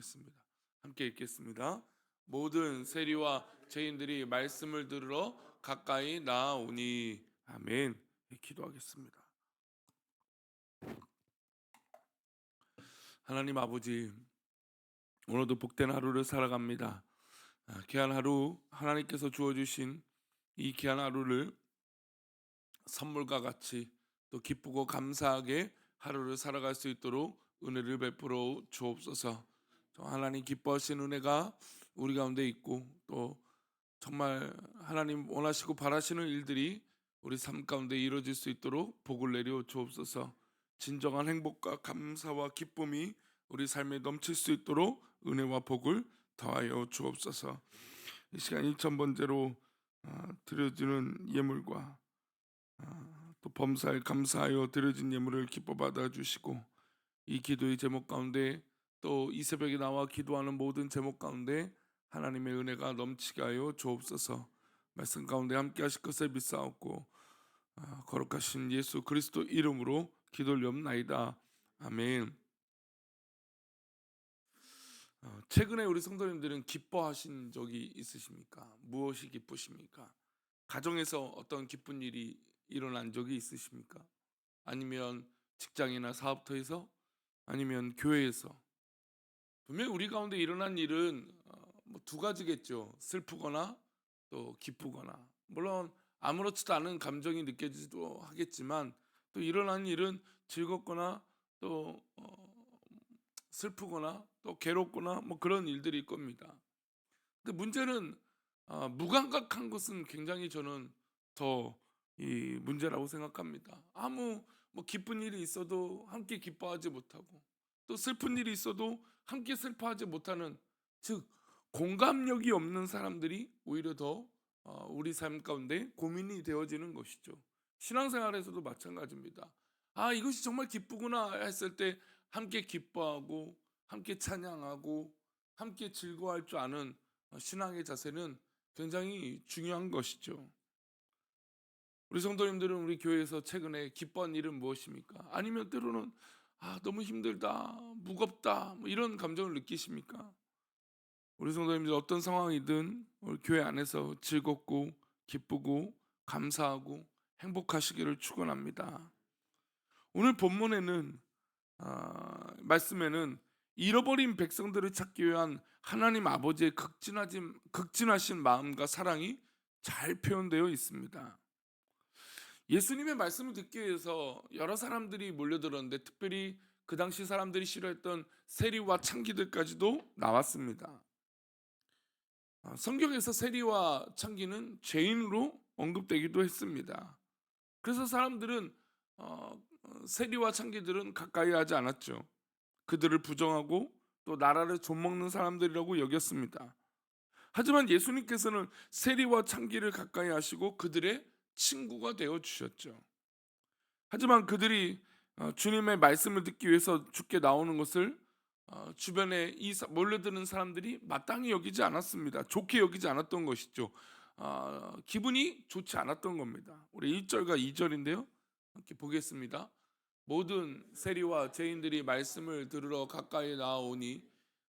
기도하겠습니다. 함께 읽겠습니다. 모든 세리와 죄인들이 말씀을 들으러 가까이 나오니. 아멘. 기도하겠습니다. 하나님 아버지, 오늘도 복된 하루를 살아갑니다. 귀한 하루, 하나님께서 주어주신 이 귀한 하루를 선물과 같이 또 기쁘고 감사하게 하루를 살아갈 수 있도록 은혜를 베풀어 주옵소서. 하나님 기뻐하신 은혜가 우리 가운데 있고, 또 정말 하나님 원하시고 바라시는 일들이 우리 삶 가운데 이루어질 수 있도록 복을 내려 주옵소서. 진정한 행복과 감사와 기쁨이 우리 삶에 넘칠 수 있도록 은혜와 복을 더하여 주옵소서. 이 시간 1,000번째로 드려지는 예물과 또 범사에 감사하여 드려진 예물을 기뻐 받아 주시고, 이 기도의 제목 가운데 또 이 새벽에 나와 기도하는 모든 제목 가운데 하나님의 은혜가 넘치게 하여 주옵소서. 말씀 가운데 함께 하실 것을 믿사옵고 거룩하신 예수 그리스도 이름으로 기도올리옵나이다. 아멘. 최근에 우리 성도님들은 기뻐하신 적이 있으십니까? 무엇이 기쁘십니까? 가정에서 어떤 기쁜 일이 일어난 적이 있으십니까? 아니면 직장이나 사업터에서, 아니면 교회에서. 분명히 우리 가운데 일어난 일은 두 가지겠죠. 슬프거나 또 기쁘거나. 물론 아무렇지도 않은 감정이 느껴지기도 하겠지만, 또 일어난 일은 즐겁거나 또 슬프거나 또 괴롭거나 그런 일들일 겁니다. 근데 문제는 무감각한 것은 굉장히 저는 더 이 문제라고 생각합니다. 아무 기쁜 일이 있어도 함께 기뻐하지 못하고, 또 슬픈 일이 있어도 함께 슬퍼하지 못하는, 즉 공감력이 없는 사람들이 오히려 더 우리 삶 가운데 고민이 되어지는 것이죠. 신앙생활에서도 마찬가지입니다. 이것이 정말 기쁘구나 했을 때 함께 기뻐하고 함께 찬양하고 함께 즐거워할 줄 아는 신앙의 자세는 굉장히 중요한 것이죠. 우리 성도님들은 우리 교회에서 최근에 기뻐한 일은 무엇입니까? 아니면 때로는 너무 힘들다, 무겁다, 이런 감정을 느끼십니까? 우리 성도님들 어떤 상황이든 우리 교회 안에서 즐겁고 기쁘고 감사하고 행복하시기를 축원합니다. 오늘 본문에는 말씀에는 잃어버린 백성들을 찾기 위한 하나님 아버지의 극진하신 마음과 사랑이 잘 표현되어 있습니다. 예수님의 말씀을 듣기 위해서 여러 사람들이 몰려들었는데, 특별히 그 당시 사람들이 싫어했던 세리와 창기들까지도 나왔습니다. 성경에서 세리와 창기는 죄인으로 언급되기도 했습니다. 그래서 사람들은 세리와 창기들은 가까이 하지 않았죠. 그들을 부정하고 또 나라를 좀먹는 사람들이라고 여겼습니다. 하지만 예수님께서는 세리와 창기를 가까이 하시고 그들의 친구가 되어 주셨죠. 하지만 그들이 주님의 말씀을 듣기 위해서 주께 나오는 것을 주변에 몰려드는 사람들이 마땅히 여기지 않았습니다. 좋게 여기지 않았던 것이죠. 기분이 좋지 않았던 겁니다. 우리 1절과 2절인데요, 함께 보겠습니다. 모든 세리와 죄인들이 말씀을 들으러 가까이 나오니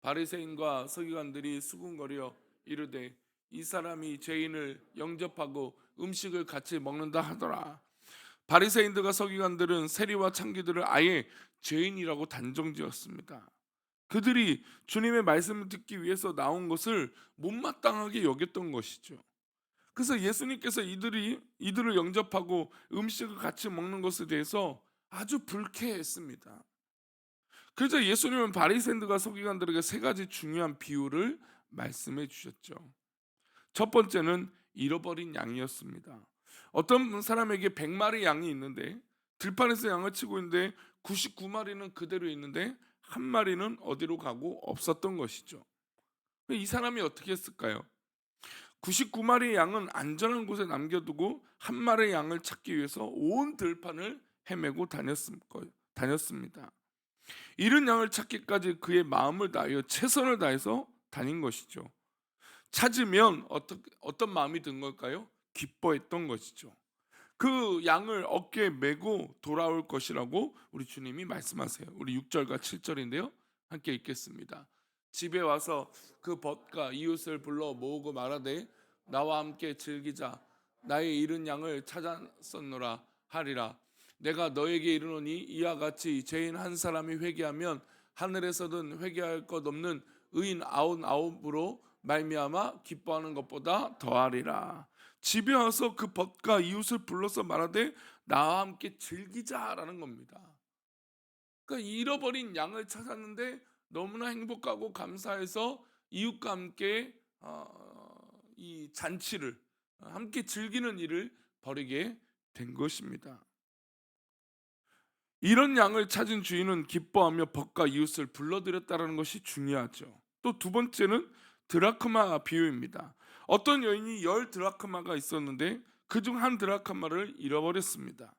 바리새인과 서기관들이 수군거려 이르되 이 사람이 죄인을 영접하고 음식을 같이 먹는다 하더라. 바리새인들과 서기관들은 세리와 창기들을 아예 죄인이라고 단정지었습니다. 그들이 주님의 말씀을 듣기 위해서 나온 것을 못마땅하게 여겼던 것이죠. 그래서 예수님께서 이들을 영접하고 음식을 같이 먹는 것에 대해서 아주 불쾌했습니다. 그래서 예수님은 바리새인들과 서기관들에게 세 가지 중요한 비유를 말씀해 주셨죠. 첫 번째는 잃어버린 양이었습니다. 어떤 사람에게 100마리 양이 있는데 들판에서 양을 치고 있는데 99마리는 그대로 있는데 한 마리는 어디로 가고 없었던 것이죠. 이 사람이 어떻게 했을까요? 99마리의 양은 안전한 곳에 남겨두고 한 마리의 양을 찾기 위해서 온 들판을 헤매고 다녔습니다. 잃은 양을 찾기까지 그의 마음을 다하여 최선을 다해서 다닌 것이죠. 찾으면 어떤 마음이 든 걸까요? 기뻐했던 것이죠. 그 양을 어깨에 메고 돌아올 것이라고 우리 주님이 말씀하세요. 우리 6절과 7절인데요, 함께 읽겠습니다. 집에 와서 그 벗과 이웃을 불러 모으고 말하되 나와 함께 즐기자. 나의 잃은 양을 찾았었노라 하리라. 내가 너에게 이르노니 이와 같이 죄인 한 사람이 회개하면 하늘에서는 회개할 것 없는 의인 아홉으로 말미암아 기뻐하는 것보다 더하리라. 집에 와서 그 벗과 이웃을 불러서 말하되 나와 함께 즐기자라는 겁니다. 그러니까 잃어버린 양을 찾았는데 너무나 행복하고 감사해서 이웃과 함께 이 잔치를 함께 즐기는 일을 벌이게 된 것입니다. 이런 양을 찾은 주인은 기뻐하며 벗과 이웃을 불러들였다는 것이 중요하죠. 또 두 번째는 드라크마 비유입니다. 어떤 여인이 10 드라크마가 있었는데 그중 한 드라크마를 잃어버렸습니다.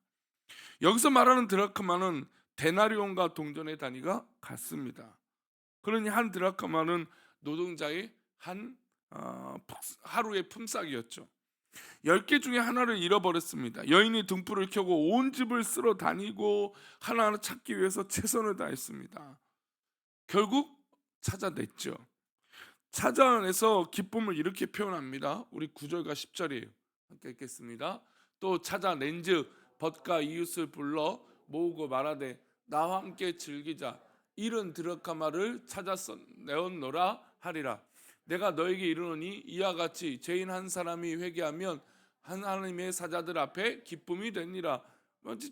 여기서 말하는 드라크마는 데나리온과 동전의 단위가 같습니다. 그러니 한 드라크마는 노동자의 한 하루의 품삯이었죠. 10개 중에 하나를 잃어버렸습니다. 여인이 등불을 켜고 온 집을 쓸어 다니고 하나하나 찾기 위해서 최선을 다했습니다. 결국 찾아냈죠. 찾아내서 기쁨을 이렇게 표현합니다. 우리 9절과 10절이에요. 함께 읽겠습니다. 또 찾아낸즉 벗과 이웃을 불러 모으고 말하되 나와 함께 즐기자. 잃은 드라크마를 찾았어 내었노라 하리라. 내가 너에게 이르노니 이와 같이 죄인 한 사람이 회개하면 하나님의 사자들 앞에 기쁨이 되니라.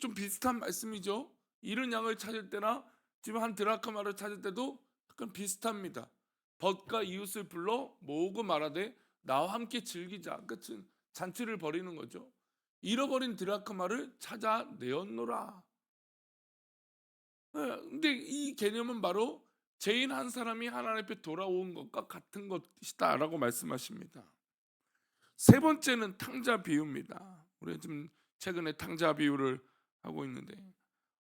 좀 비슷한 말씀이죠. 잃은 양을 찾을 때나 지금 한 드라크마를 찾을 때도 약간 비슷합니다. 벗과 이웃을 불러 모으고 말하되 나와 함께 즐기자. 끝은 잔치를 벌이는 거죠. 잃어버린 드라크마를 찾아내었노라. 근데 이 개념은 바로 죄인 한 사람이 하나님 앞에 돌아온 것과 같은 것이다라고 말씀하십니다. 세 번째는 탕자 비유입니다. 우리 지금 최근에 탕자 비유를 하고 있는데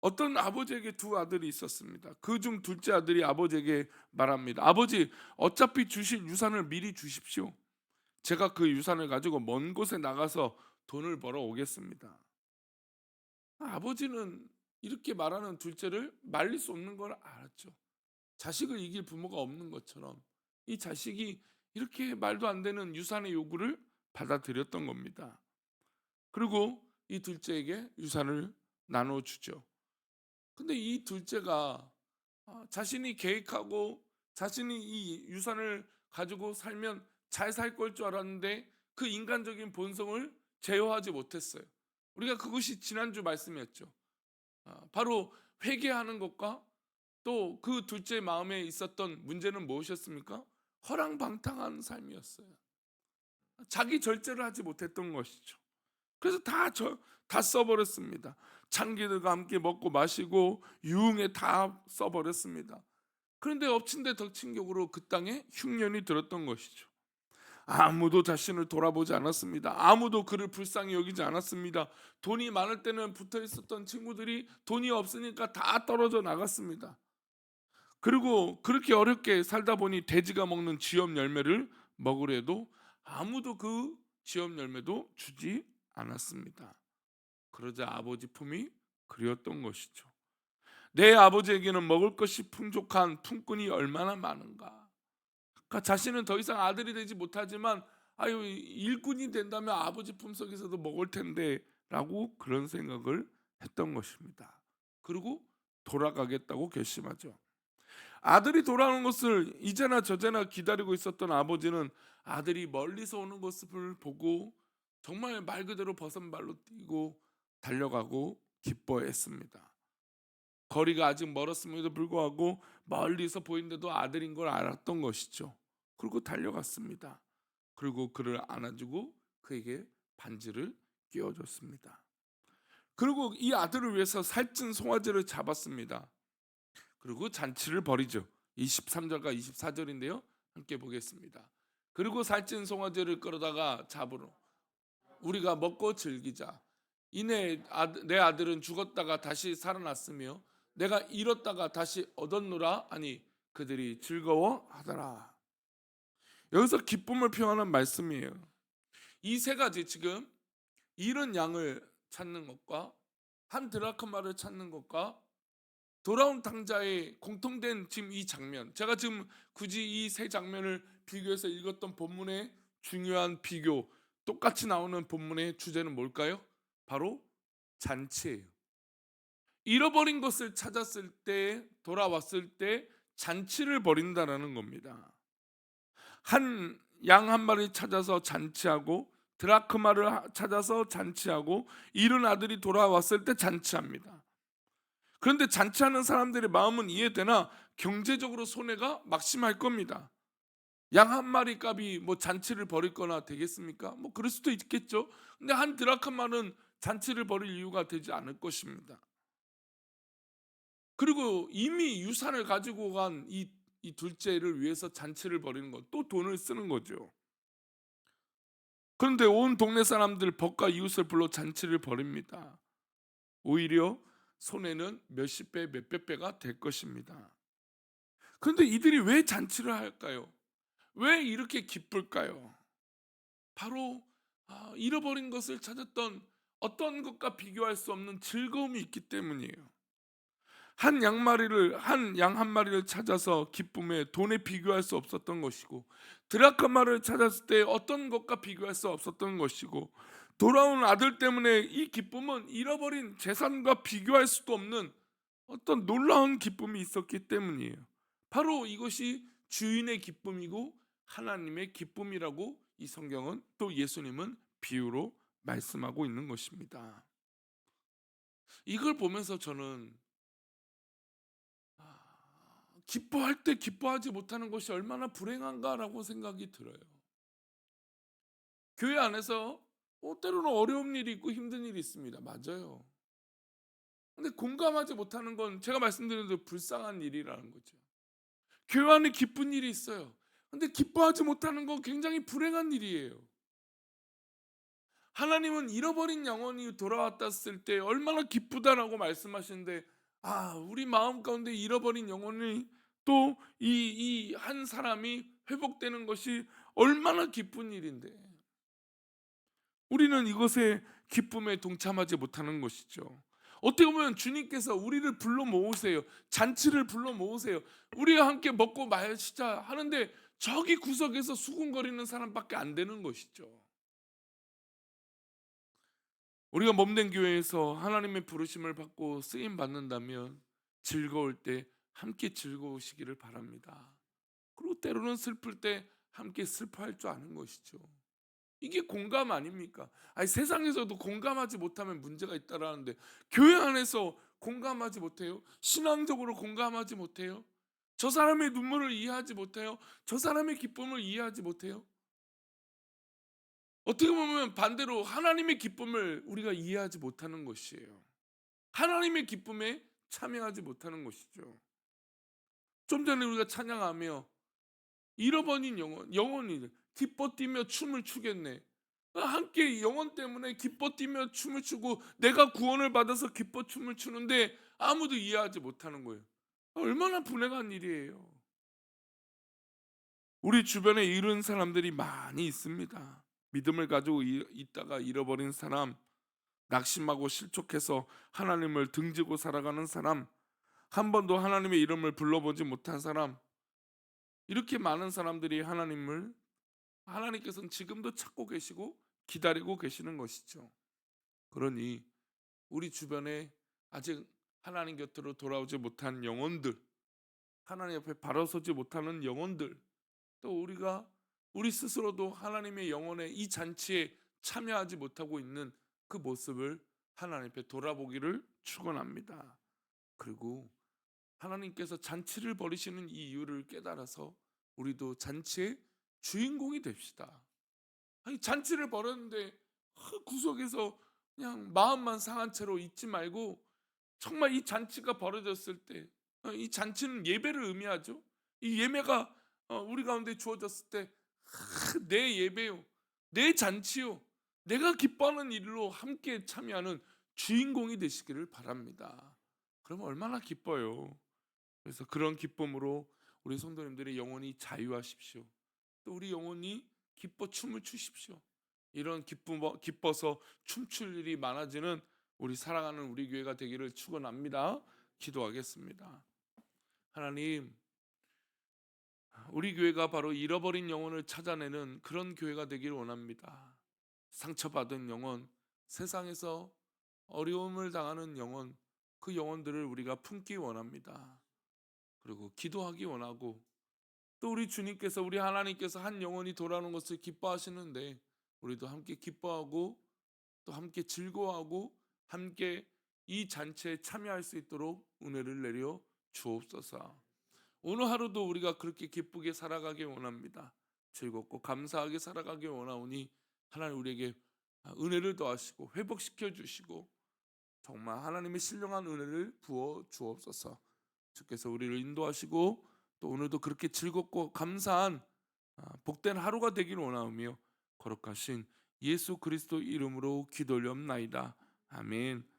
어떤 아버지에게 두 아들이 있었습니다. 그중 둘째 아들이 아버지에게 말합니다. 아버지, 어차피 주실 유산을 미리 주십시오. 제가 그 유산을 가지고 먼 곳에 나가서 돈을 벌어 오겠습니다. 아버지는 이렇게 말하는 둘째를 말릴 수 없는 걸 알았죠. 자식을 이길 부모가 없는 것처럼 이 자식이 이렇게 말도 안 되는 유산의 요구를 받아들였던 겁니다. 그리고 이 둘째에게 유산을 나눠주죠. 근데 이 둘째가 자신이 계획하고 자신이 이 유산을 가지고 살면 잘 살 걸 줄 알았는데 그 인간적인 본성을 제어하지 못했어요. 우리가 그것이 지난주 말씀이었죠. 바로 회개하는 것과 또 그 둘째 마음에 있었던 문제는 무엇이었습니까? 허랑방탕한 삶이었어요. 자기 절제를 하지 못했던 것이죠. 그래서 다 써버렸습니다. 창기들과 함께 먹고 마시고 유흥에 다 써버렸습니다. 그런데 엎친 데 덮친 격으로 그 땅에 흉년이 들었던 것이죠. 아무도 자신을 돌아보지 않았습니다. 아무도 그를 불쌍히 여기지 않았습니다. 돈이 많을 때는 붙어 있었던 친구들이 돈이 없으니까 다 떨어져 나갔습니다. 그리고 그렇게 어렵게 살다 보니 돼지가 먹는 지엽 열매를 먹으려 해도 아무도 그 지엽 열매도 주지 않았습니다. 그러자 아버지 품이 그리웠던 것이죠. 내 아버지에게는 먹을 것이 풍족한 품꾼이 얼마나 많은가. 그러니까 자신은 더 이상 아들이 되지 못하지만 일꾼이 된다면 아버지 품속에서도 먹을 텐데 라고 그런 생각을 했던 것입니다. 그리고 돌아가겠다고 결심하죠. 아들이 돌아오는 것을 이제나 저제나 기다리고 있었던 아버지는 아들이 멀리서 오는 모습을 보고 정말 말 그대로 버선발로 뛰고 달려가고 기뻐했습니다. 거리가 아직 멀었음에도 불구하고 멀리서 보이는데도 아들인 걸 알았던 것이죠. 그리고 달려갔습니다. 그리고 그를 안아주고 그에게 반지를 끼워줬습니다. 그리고 이 아들을 위해서 살찐 송아지를 잡았습니다. 그리고 잔치를 벌이죠. 23절과 24절인데요. 함께 보겠습니다. 그리고 살찐 송아지를 끌어다가 잡으러 우리가 먹고 즐기자. 이내 내 아들은 죽었다가 다시 살아났으며 내가 잃었다가 다시 얻었노라 하니 그들이 즐거워하더라. 여기서 기쁨을 표현한 말씀이에요. 이 세 가지 지금 잃은 양을 찾는 것과 한 드라크마를 찾는 것과 돌아온 탕자의 공통된 지금 이 장면, 제가 지금 굳이 이 세 장면을 비교해서 읽었던 본문의 중요한 비교, 똑같이 나오는 본문의 주제는 뭘까요? 바로 잔치예요. 잃어버린 것을 찾았을 때, 돌아왔을 때 잔치를 벌인다라는 겁니다. 한 양 한 마리 찾아서 잔치하고, 드라크마를 찾아서 잔치하고, 잃은 아들이 돌아왔을 때 잔치합니다. 그런데 잔치하는 사람들의 마음은 이해되나 경제적으로 손해가 막심할 겁니다. 양 한 마리 값이 뭐 잔치를 벌일 거나 되겠습니까? 뭐 그럴 수도 있겠죠. 근데 한 드라크마는 잔치를 벌일 이유가 되지 않을 것입니다. 그리고 이미 유산을 가지고 간 이 둘째를 위해서 잔치를 벌이는 건 또 돈을 쓰는 거죠. 그런데 온 동네 사람들 법과 이웃을 불러 잔치를 벌입니다. 오히려 손해는 몇십 배, 몇백 배가 될 것입니다. 그런데 이들이 왜 잔치를 할까요? 왜 이렇게 기쁠까요? 바로 잃어버린 것을 찾았던 어떤 것과 비교할 수 없는 즐거움이 있기 때문이에요. 한 양 한 마리를 찾아서 기쁨에 돈에 비교할 수 없었던 것이고, 드라크마를 찾았을 때 어떤 것과 비교할 수 없었던 것이고, 돌아온 아들 때문에 이 기쁨은 잃어버린 재산과 비교할 수도 없는 어떤 놀라운 기쁨이 있었기 때문이에요. 바로 이것이 주인의 기쁨이고 하나님의 기쁨이라고 이 성경은, 또 예수님은 비유로 말씀하고 있는 것입니다. 이걸 보면서 저는 기뻐할 때 기뻐하지 못하는 것이 얼마나 불행한가라고 생각이 들어요. 교회 안에서 때로는 어려운 일이 있고 힘든 일이 있습니다. 맞아요. 근데 공감하지 못하는 건 제가 말씀드린 대로 불쌍한 일이라는 거죠. 교회 안에 기쁜 일이 있어요. 근데 기뻐하지 못하는 건 굉장히 불행한 일이에요. 하나님은 잃어버린 영혼이 돌아왔다 때 얼마나 기쁘다라고 말씀하시는데, 우리 마음 가운데 잃어버린 영혼이 또 이 한 사람이 회복되는 것이 얼마나 기쁜 일인데, 우리는 이것에 기쁨에 동참하지 못하는 것이죠. 어떻게 보면 주님께서 우리를 불러 모으세요. 잔치를 불러 모으세요. 우리와 함께 먹고 마시자 하는데 저기 구석에서 수군거리는 사람밖에 안 되는 것이죠. 우리가 몸된 교회에서 하나님의 부르심을 받고 쓰임 받는다면 즐거울 때 함께 즐거우시기를 바랍니다. 그리고 때로는 슬플 때 함께 슬퍼할 줄 아는 것이죠. 이게 공감 아닙니까? 세상에서도 공감하지 못하면 문제가 있다라는데 교회 안에서 공감하지 못해요? 신앙적으로 공감하지 못해요? 저 사람의 눈물을 이해하지 못해요? 저 사람의 기쁨을 이해하지 못해요? 어떻게 보면 반대로 하나님의 기쁨을 우리가 이해하지 못하는 것이에요. 하나님의 기쁨에 참여하지 못하는 것이죠. 좀 전에 우리가 찬양하며 잃어버린 영혼이 기뻐 뛰며 춤을 추겠네. 함께 영혼 때문에 기뻐 뛰며 춤을 추고 내가 구원을 받아서 기뻐 춤을 추는데 아무도 이해하지 못하는 거예요. 얼마나 불행한 일이에요. 우리 주변에 이런 사람들이 많이 있습니다. 믿음을 가지고 있다가 잃어버린 사람, 낙심하고 실족해서 하나님을 등지고 살아가는 사람, 한 번도 하나님의 이름을 불러보지 못한 사람, 이렇게 많은 사람들이 하나님께서는 지금도 찾고 계시고 기다리고 계시는 것이죠. 그러니 우리 주변에 아직 하나님 곁으로 돌아오지 못한 영혼들, 하나님 옆에 바로 서지 못하는 영혼들, 또 우리 스스로도 하나님의 영혼의 이 잔치에 참여하지 못하고 있는 그 모습을 하나님 앞에 돌아보기를 축원합니다. 그리고 하나님께서 잔치를 벌이시는 이 이유를 깨달아서 우리도 잔치의 주인공이 됩시다. 잔치를 벌였는데 구석에서 그냥 마음만 상한 채로 있지 말고, 정말 이 잔치가 벌어졌을 때, 이 잔치는 예배를 의미하죠. 이 예배가 우리 가운데 주어졌을 때 내 예배요, 내 잔치요, 내가 기뻐하는 일로 함께 참여하는 주인공이 되시기를 바랍니다. 그러면 얼마나 기뻐요. 그래서 그런 기쁨으로 우리 성도님들의 영혼이 자유하십시오. 또 우리 영혼이 기뻐 춤을 추십시오. 이런 기뻐서 춤출 일이 많아지는 우리 사랑하는 우리 교회가 되기를 축원합니다. 기도하겠습니다. 하나님, 우리 교회가 바로 잃어버린 영혼을 찾아내는 그런 교회가 되길 원합니다. 상처받은 영혼, 세상에서 어려움을 당하는 영혼, 그 영혼들을 우리가 품기 원합니다. 그리고 기도하기 원하고, 또 우리 주님께서, 우리 하나님께서 한 영혼이 돌아오는 것을 기뻐하시는데 우리도 함께 기뻐하고 또 함께 즐거워하고 함께 이 잔치에 참여할 수 있도록 은혜를 내려 주옵소서. 오늘 하루도 우리가 그렇게 기쁘게 살아가길 원합니다. 즐겁고 감사하게 살아가길 원하오니 하나님 우리에게 은혜를 더하시고 회복시켜 주시고 정말 하나님의 신령한 은혜를 부어 주옵소서. 주께서 우리를 인도하시고 또 오늘도 그렇게 즐겁고 감사한 복된 하루가 되길 원하오며 거룩하신 예수 그리스도 이름으로 기도 올리옵나이다. 아멘.